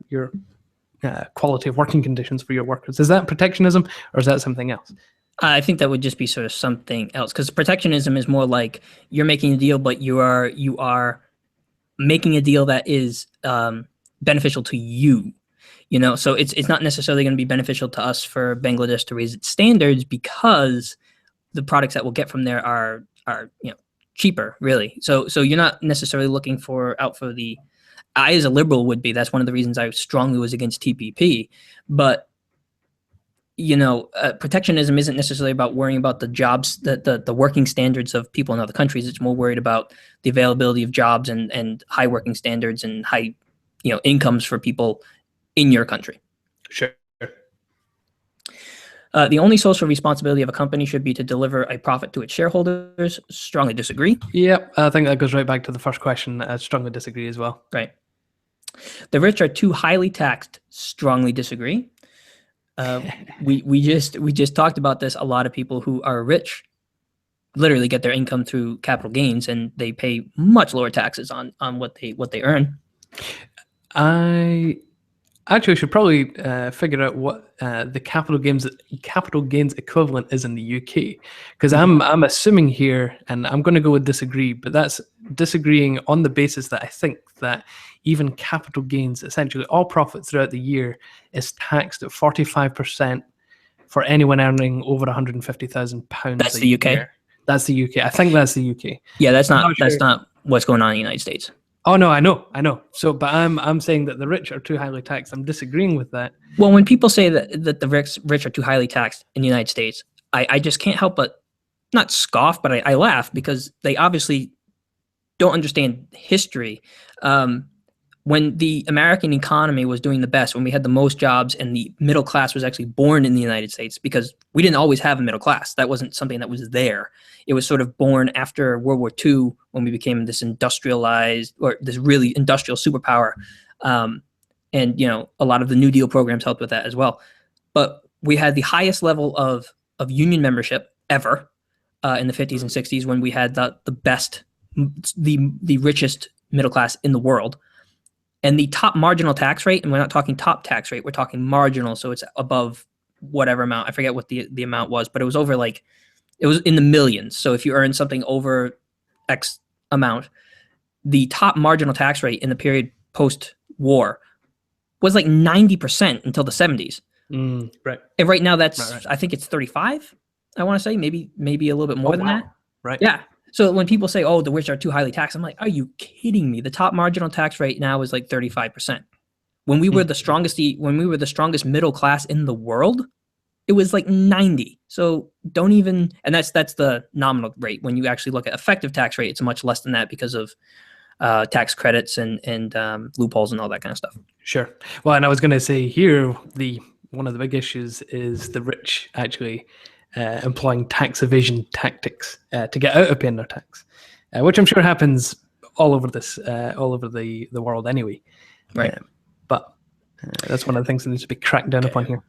quality of working conditions for your workers? Is that protectionism, or is that something else? I think that would just be sort of something else, because protectionism is more like you're making a deal, but you are making a deal that is beneficial to you. So it's not necessarily going to be beneficial to us for Bangladesh to raise its standards, because the products that we'll get from there are cheaper, really. So you're not necessarily looking out for the. I, as a liberal, would be. That's one of the reasons I strongly was against TPP. But protectionism isn't necessarily about worrying about the jobs, the working standards of people in other countries. It's more worried about the availability of jobs and high working standards and high, incomes for people in your country. Sure. The only social responsibility of a company should be to deliver a profit to its shareholders. Strongly disagree. Yep, I think that goes right back to the first question. I strongly disagree as well. Right. The rich are too highly taxed. Strongly disagree. We just talked about this. A lot of people who are rich literally get their income through capital gains, and they pay much lower taxes on what they earn. I actually should probably figure out what the capital gains equivalent is in the UK, because I'm assuming here, and I'm going to go with disagree, but that's disagreeing on the basis that I think that even capital gains, essentially all profit throughout the year, is taxed at 45% for anyone earning over £150,000. That's the UK. Year. That's the UK. I think that's the UK. Yeah, that's not what's going on in the United States. Oh no, I know. So, but I'm saying that the rich are too highly taxed. I'm disagreeing with that. Well, when people say that the rich are too highly taxed in the United States, I just can't help but not scoff, but I laugh, because they obviously don't understand history. When the American economy was doing the best, when we had the most jobs and the middle class was actually born in the United States, because we didn't always have a middle class. That wasn't something that was there. It was sort of born after World War II, when we became this industrialized, or this really industrial superpower. And, a lot of the New Deal programs helped with that as well. But we had the highest level of union membership ever in the 50s and 60s, when we had the best, the richest middle class in the world. And the top marginal tax rate, and we're not talking top tax rate, we're talking marginal, so it's above whatever amount. I forget what the amount was, but it was over it was in the millions. So if you earn something over X amount, the top marginal tax rate in the period post-war was 90% until the 70s. Right. And right now that's, right. I think it's 35, I want to say, maybe a little bit more than that. Right. Yeah. So when people say, "Oh, the rich are too highly taxed," I'm like, "Are you kidding me?" The top marginal tax rate now is 35%. When we were the strongest, middle class in the world, it was 90. So don't even, and that's the nominal rate. When you actually look at effective tax rate, it's much less than that, because of tax credits and loopholes and all that kind of stuff. Sure. Well, and I was going to say here, one of the big issues is the rich actually employing tax evasion tactics to get out of paying their tax, which I'm sure happens all over the world anyway. Right. But that's one of the things that needs to be cracked down upon here.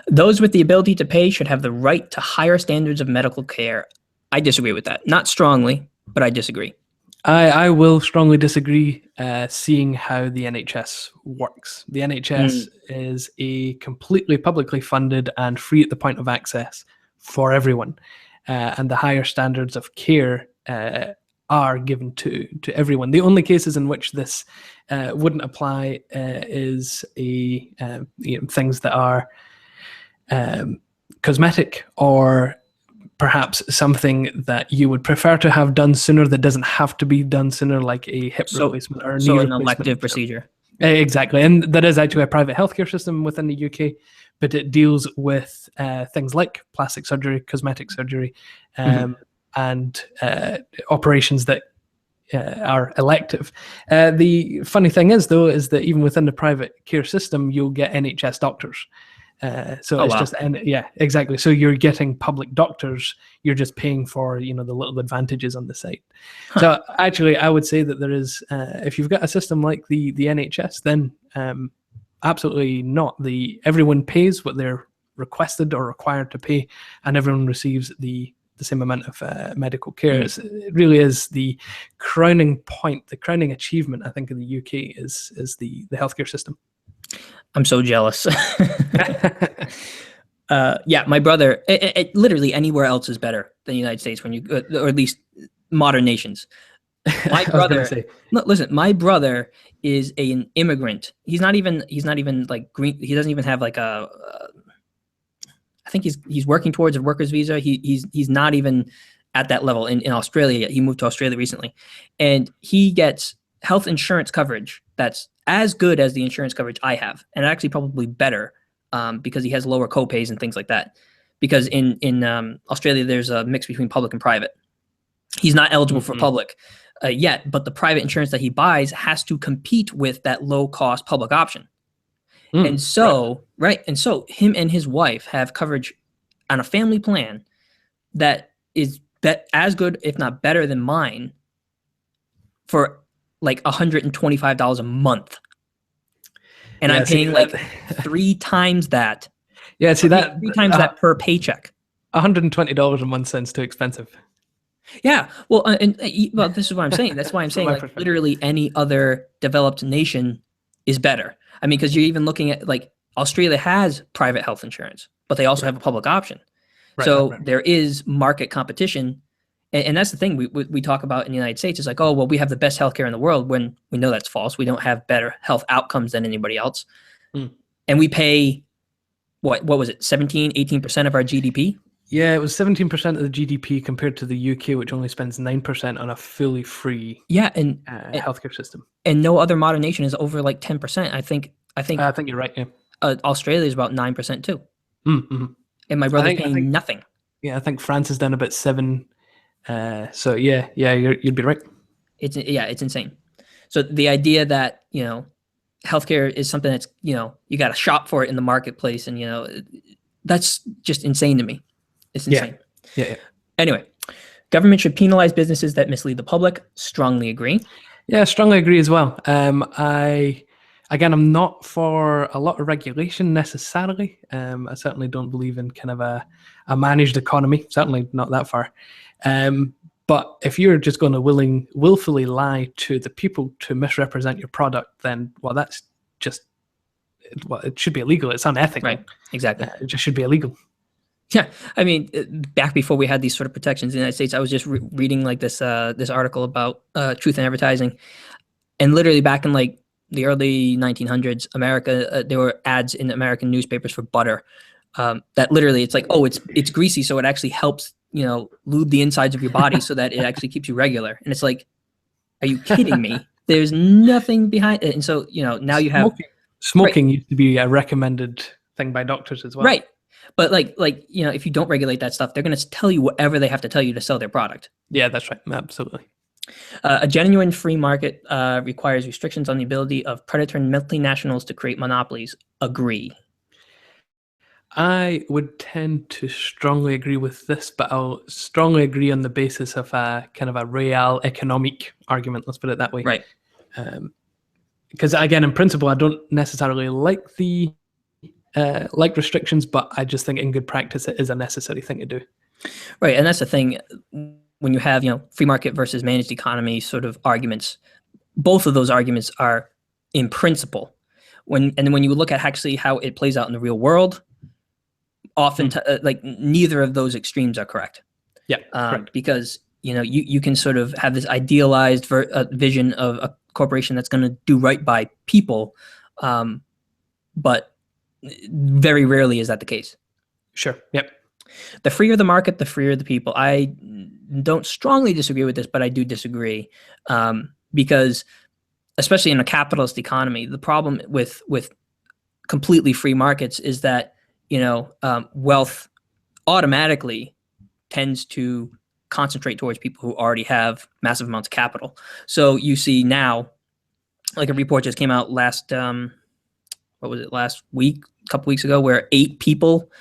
Those with the ability to pay should have the right to higher standards of medical care. I disagree with that. Not strongly, but I disagree. I will strongly disagree, seeing how the NHS works. The NHS is a completely publicly funded and free at the point of access for everyone. And the higher standards of care are given to everyone. The only cases in which this wouldn't apply is things that are cosmetic, or perhaps something that you would prefer to have done sooner that doesn't have to be done sooner, like a hip replacement or a knee So an replacement. elective procedure. Exactly. And that is actually a private healthcare system within the UK, but it deals with things like plastic surgery, cosmetic surgery, and operations that are elective. The funny thing is, though, is that even within the private care system, you'll get NHS doctors. So it's just, and yeah, exactly. So you're getting public doctors. You're just paying for, the little advantages on the side. So actually, I would say that there is, if you've got a system like the NHS, then absolutely not. Everyone pays what they're requested or required to pay, and everyone receives the same amount of medical care. It really is the crowning point, the crowning achievement, I think, in the UK is the healthcare system. I'm so jealous. Yeah, my brother, literally anywhere else is better than the United States, or at least modern nations. My brother, no, listen, my brother is an immigrant. He's not even like green. He doesn't even have like I think he's working towards a worker's visa. He's not even at that level in Australia yet. He moved to Australia recently, and he gets health insurance coverage that's as good as the insurance coverage I have, and actually probably better, because he has lower copays and things like that. Because in Australia, there's a mix between public and private. He's not eligible for public yet, but the private insurance that he buys has to compete with that low-cost public option. And so, and so him and his wife have coverage on a family plan that is as good, if not better than mine, for like $125 a month. And I'm paying like 3 times that. Yeah, see that 3 times that per paycheck. $120 a month sounds too expensive. Yeah, well, well, this is what I'm saying. That's why I'm saying, like, literally any other developed nation is better. I mean, because you're even looking at, like, Australia has private health insurance, but they also have a public option. There is market competition, and that's the thing we talk about in the United States. It's like, oh, well, we have the best healthcare in the world, when we know that's false. We don't have better health outcomes than anybody else, and we pay what was it, 18% of our GDP? Yeah, it was 17% of the GDP compared to the UK, which only spends 9% on a fully free healthcare system. And no other modern nation is over like 10%. I think you're right. Yeah, Australia is about 9% too. And my brother's paying nothing. Yeah, I think France is down about 7%. So yeah, you'd be right. It's insane. So the idea that healthcare is something that's you got to shop for it in the marketplace, and that's just insane to me. It's insane. Yeah. Anyway, government should penalize businesses that mislead the public. Strongly agree. Yeah, strongly agree as well. I'm not for a lot of regulation necessarily. I certainly don't believe in kind of a managed economy. Certainly not that far. But if you're just going to willfully lie to the people to misrepresent your product, then that's just it should be illegal. It's unethical. Right. Exactly. It just should be illegal. Yeah, I mean, back before we had these sort of protections in the United States, I was just reading like this article about truth in advertising, and literally back in like the early 1900s, America, there were ads in American newspapers for butter that literally it's like, oh, it's greasy, so it actually helps lube the insides of your body so that it actually keeps you regular. And it's like, are you kidding me? There's nothing behind it. And so now you have smoking used to be a recommended thing by doctors as well, right? But like if you don't regulate that stuff, they're going to tell you whatever they have to tell you to sell their product. Yeah, that's right. Absolutely. A genuine free market requires restrictions on the ability of predatory multinationals to create monopolies. Agree. I would tend to strongly agree with this, but I'll strongly agree on the basis of a kind of a real economic argument. Let's put it that way. Right. Because again, in principle, I don't necessarily like the restrictions, but I just think in good practice it is a necessary thing to do. Right, and that's the thing. When you have free market versus managed economy sort of arguments, both of those arguments are in principle. When you look at actually how it plays out in the real world, often like neither of those extremes are correct. Yeah, correct. Because you can sort of have this idealized vision of a corporation that's going to do right by people, but very rarely is that the case. Sure. Yep. The freer the market, the freer the people. I don't strongly disagree with this, but I do disagree because, especially in a capitalist economy, the problem with completely free markets is that wealth automatically tends to concentrate towards people who already have massive amounts of capital. So you see now, like a report just came out last week, a couple weeks ago, where eight people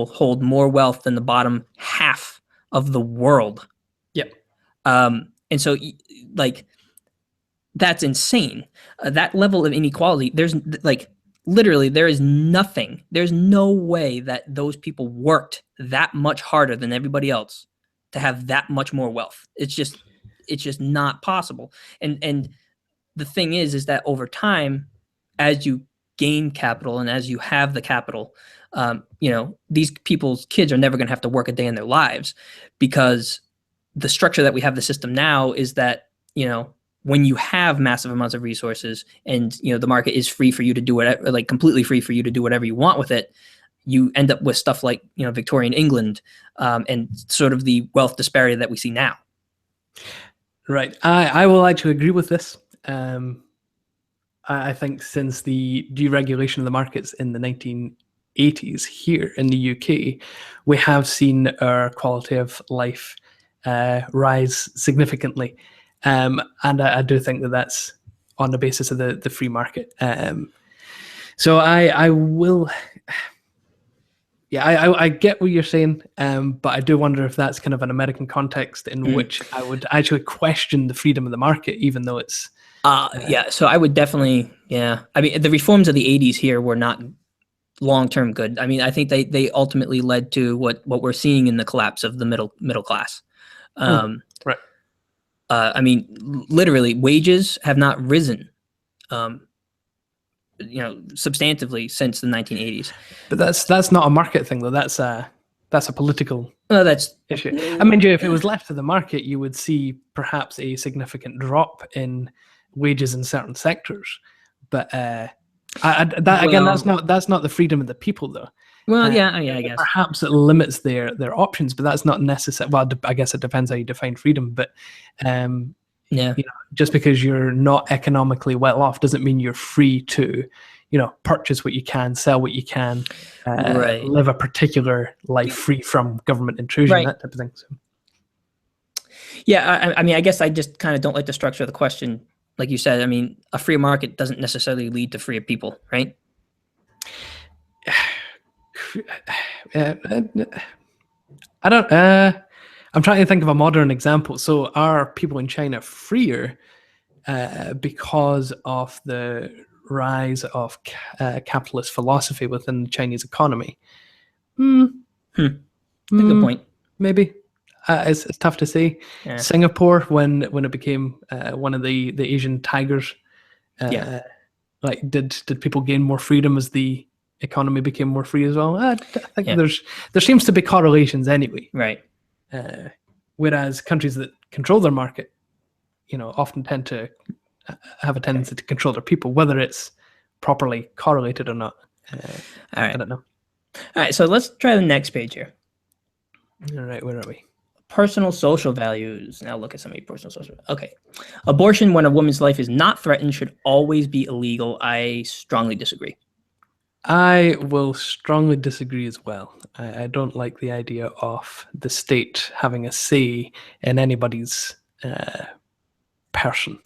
hold more wealth than the bottom half of the world. Yep. And so, like, that's insane. That level of inequality, there's literally, there is nothing. There's no way that those people worked that much harder than everybody else to have that much more wealth. It's just not possible. And the thing is that over time, as you gain capital and as you have the capital, these people's kids are never going to have to work a day in their lives, because the structure that we have the system now is that, when you have massive amounts of resources and, the market is free for you to do whatever, like completely free for you to do whatever you want with it, you end up with stuff like, Victorian England and sort of the wealth disparity that we see now. Right. I will actually agree with this. I think since the deregulation of the markets in the 1980s here in the UK, we have seen our quality of life rise significantly. And I do think that that's on the basis of the free market. So I will, I get what you're saying, but I do wonder if that's kind of an American context in which I would actually question the freedom of the market, even though it's... So I would definitely, I mean, the reforms of the 80s here were not long-term good. I mean, I think they ultimately led to what we're seeing in the collapse of the middle class. Right. I mean, literally, wages have not risen, substantively since the 1980s. But that's not a market thing, though. That's a political issue. I mean, if it was left to the market, you would see perhaps a significant drop in wages in certain sectors. But again, that's not the freedom of the people, though. Well, I guess perhaps it limits their options, but that's not necessary. Well, I guess it depends how you define freedom. But just because you're not economically well off doesn't mean you're free to, purchase what you can, sell what you can, live a particular life free from government intrusion, that type of thing. So. Yeah, I mean, I guess I just kind of don't like the structure of the question. Like you said, I mean, a free market doesn't necessarily lead to freer people, right? I don't. I'm trying to think of a modern example. So, are people in China freer because of the rise of capitalist philosophy within the Chinese economy? That's a good point. Maybe. It's tough to say. Yeah. Singapore, when it became one of the Asian tigers, did people gain more freedom as the economy became more free as well? I think there seems to be correlations anyway. Right. Whereas countries that control their market, often tend to have a tendency to control their people, whether it's properly correlated or not. All right. I don't know. All right. So let's try the next page here. All right. Where are we? Personal social values. Now look at some of your personal social. Okay. Abortion, when a woman's life is not threatened, should always be illegal. I strongly disagree. I will strongly disagree as well. I don't like the idea of the state having a say in anybody's person.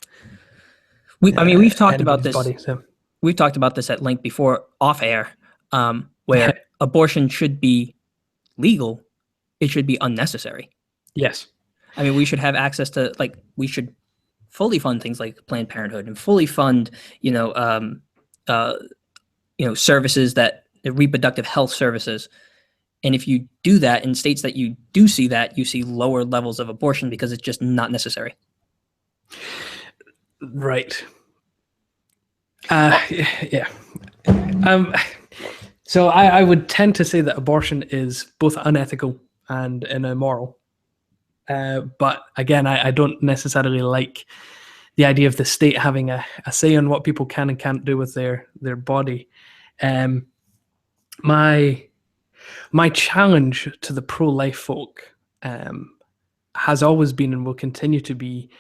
We've talked about this. Body, so. We've talked about this at length before, off air, where abortion should be legal. It should be unnecessary. Yes. I mean, we should have access to, we should fully fund things like Planned Parenthood and fully fund, services that reproductive health services. And if you do that in states that you do see that, you see lower levels of abortion because it's just not necessary. Right. Yeah. So I would tend to say that abortion is both unethical and immoral. But again, I don't necessarily like the idea of the state having a say on what people can and can't do with their body. My My challenge to the pro-life folk has always been and will continue to be,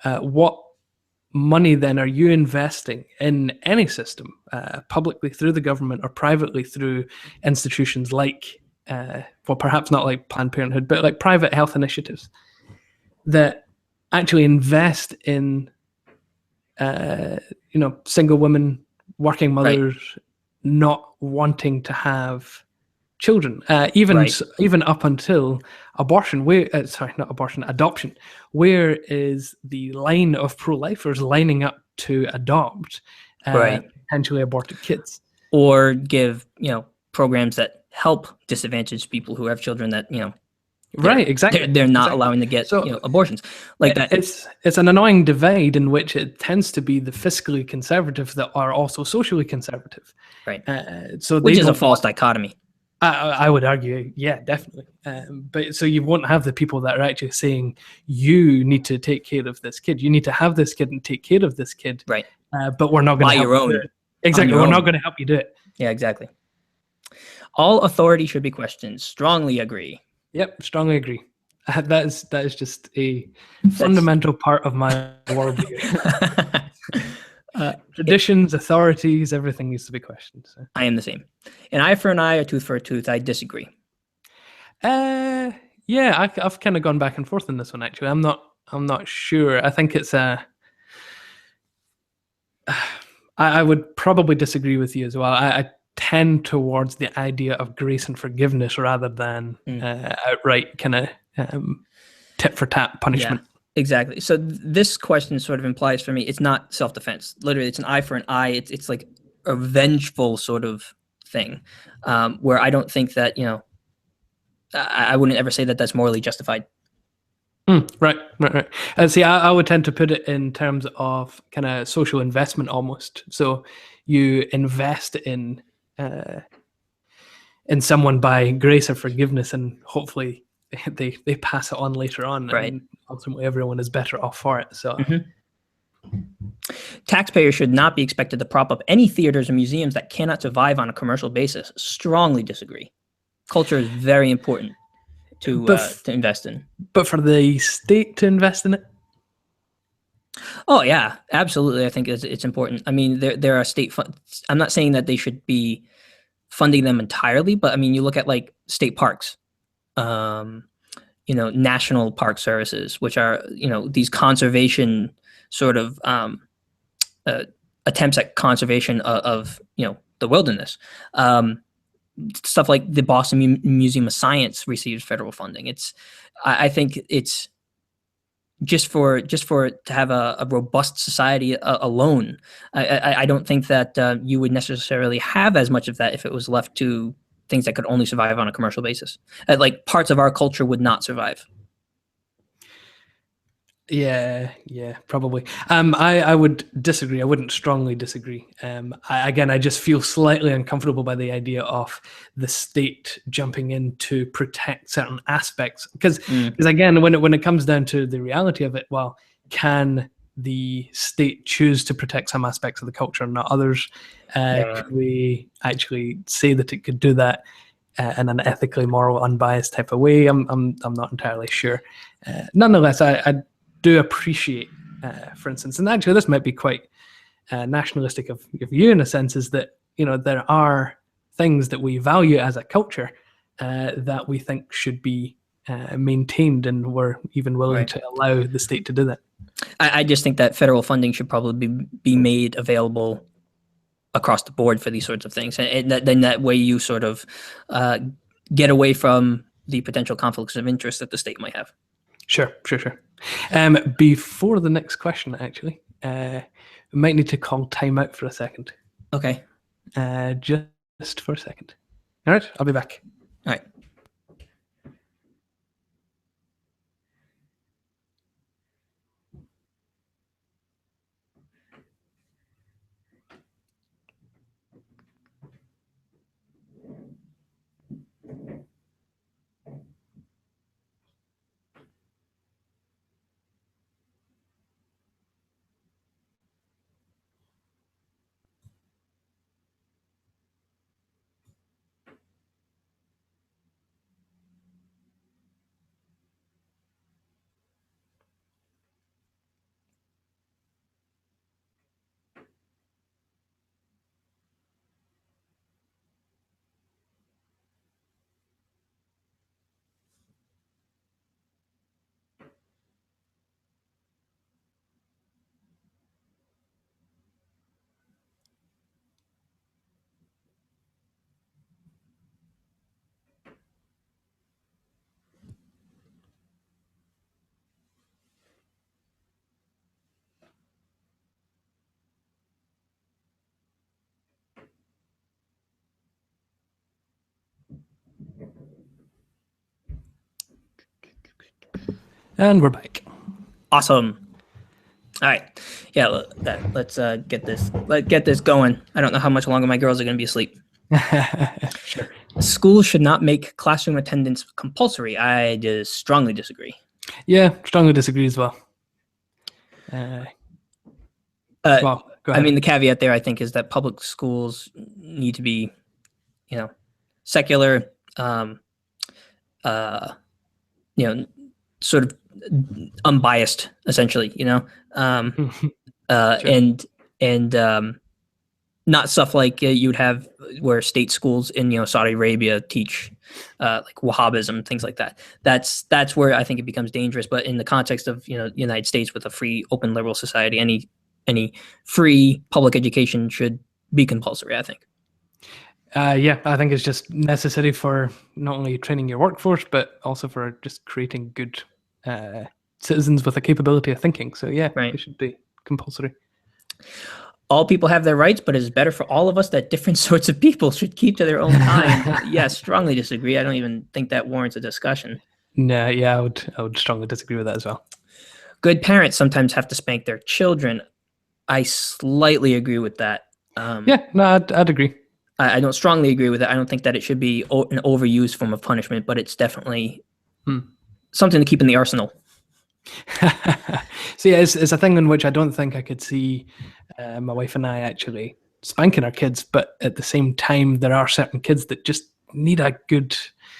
what money then are you investing in any system, publicly through the government or privately through institutions like, well, perhaps not like Planned Parenthood, but like private health initiatives that actually invest in, single women, working Right. mothers, not wanting to have children, even Right. even up until abortion. Where sorry, not abortion, adoption. Where is the line of pro-lifers lining up to adopt Right. potentially aborted kids? Or give, programs that help disadvantaged people who have children that, Right, exactly. they're not Exactly. allowing to get, So abortions like that. it's an annoying divide in which it tends to be the fiscally conservative that are also socially conservative. Right. So Which they is a don't false dichotomy. I would argue, yeah, definitely. But so you won't have the people that are actually saying you need to take care of this kid. You need to have this kid and take care of this kid. Right. But we're not going By to help your you do own. it. Exactly. your We're own. not going to help you do it. Yeah, exactly. All authority should be questioned. Strongly agree. Yep, strongly agree. That is just a fundamental part of my worldview. Traditions, authorities, everything needs to be questioned. So. I am the same. An eye for an eye, a tooth for a tooth. I disagree. Yeah, I've kind of gone back and forth on this one. Actually, I'm not sure. I think it's a. I would probably disagree with you as well. I tend towards the idea of grace and forgiveness rather than outright kind of tit for tat punishment. Yeah, exactly. So this question sort of implies for me it's not self-defense. Literally, it's an eye for an eye. It's like a vengeful sort of thing, where I don't think that I wouldn't ever say that that's morally justified. Right. See, I would tend to put it in terms of kind of social investment almost. So you invest in someone by grace or forgiveness, and hopefully they pass it on later on, Right. and ultimately everyone is better off for it. So. Taxpayers should not be expected to prop up any theaters or museums that cannot survive on a commercial basis. Strongly disagree. Culture is very important to invest in. But for the state to invest in it? Oh yeah, absolutely. I think it's important. I mean, there are state funds. I'm not saying that they should be funding them entirely, but I mean, you look at like state parks, national park services, which are these conservation sort of attempts at conservation of the wilderness. Stuff like the Boston Museum of Science receives federal funding. I think it's just for it to have a robust society alone. I don't think that you would necessarily have as much of that if it was left to things that could only survive on a commercial basis. Like parts of our culture would not survive. Yeah, probably. I would disagree. I wouldn't strongly disagree. I just feel slightly uncomfortable by the idea of the state jumping in to protect certain aspects. Because again, when it comes down to the reality of it, well, can the state choose to protect some aspects of the culture and not others? Could we actually say that it could do that in an ethically, moral, unbiased type of way? I'm not entirely sure. Nonetheless, I do appreciate, for instance, and actually this might be quite nationalistic of you in a sense, is that there are things that we value as a culture that we think should be maintained, and we're even willing to allow the state to do that. I just think that federal funding should probably be made available across the board for these sorts of things, and then that way you sort of get away from the potential conflicts of interest that the state might have. Sure. Before the next question, actually, we might need to call time out for a second. Okay. Just for a second. All right, I'll be back. All right. And we're back. Awesome. All right. Yeah, let's get this going. I don't know how much longer my girls are going to be asleep. Sure. Schools should not make classroom attendance compulsory. I just strongly disagree. Yeah, strongly disagree as well. Well, go ahead. I mean, the caveat there, I think, is that public schools need to be, secular, sort of unbiased, essentially, Sure. and not stuff like you would have where state schools in Saudi Arabia teach like Wahhabism, things like that. That's where I think it becomes dangerous. But in the context of the United States with a free, open, liberal society, any free public education should be compulsory, I think. Yeah, I think it's just necessary for not only training your workforce, but also for just creating good citizens with a capability of thinking. So yeah, Right. It should be compulsory. All people have their rights, but it's better for all of us that different sorts of people should keep to their own time. Yeah, strongly disagree. I don't even think that warrants a discussion. No, yeah, I would strongly disagree with that as well. Good parents sometimes have to spank their children. I slightly agree with that. Yeah, no, I'd agree. I don't strongly agree with it. I don't think that it should be an overused form of punishment, but it's definitely something to keep in the arsenal. So yeah, it's a thing in which I don't think I could see my wife and I actually spanking our kids, but at the same time, there are certain kids that just need a good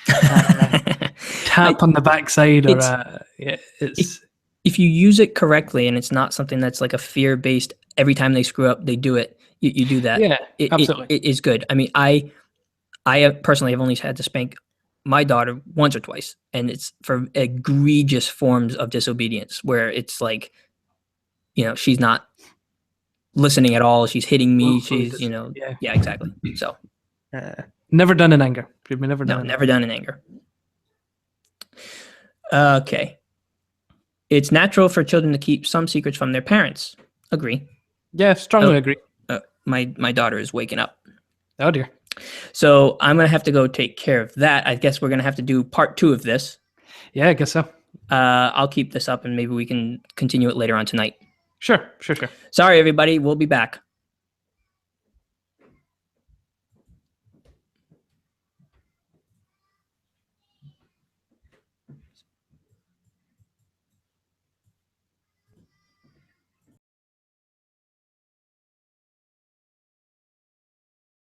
tap on the backside, or it's. If you use it correctly and it's not something that's like a fear-based, every time they screw up, they do it. You do that. Yeah, absolutely. It is good. I mean, I personally have only had to spank my daughter once or twice, and it's for egregious forms of disobedience where it's like, she's not listening at all. She's hitting me. She's, yeah, exactly. So never done in anger. Never done in anger. Okay. It's natural for children to keep some secrets from their parents. Agree. Yeah, strongly agree. My daughter is waking up. Oh dear. So I'm going to have to go take care of that. I guess we're going to have to do part 2 of this. Yeah, I guess so. I'll keep this up and maybe we can continue it later on tonight. Sure. Sorry, everybody. We'll be back.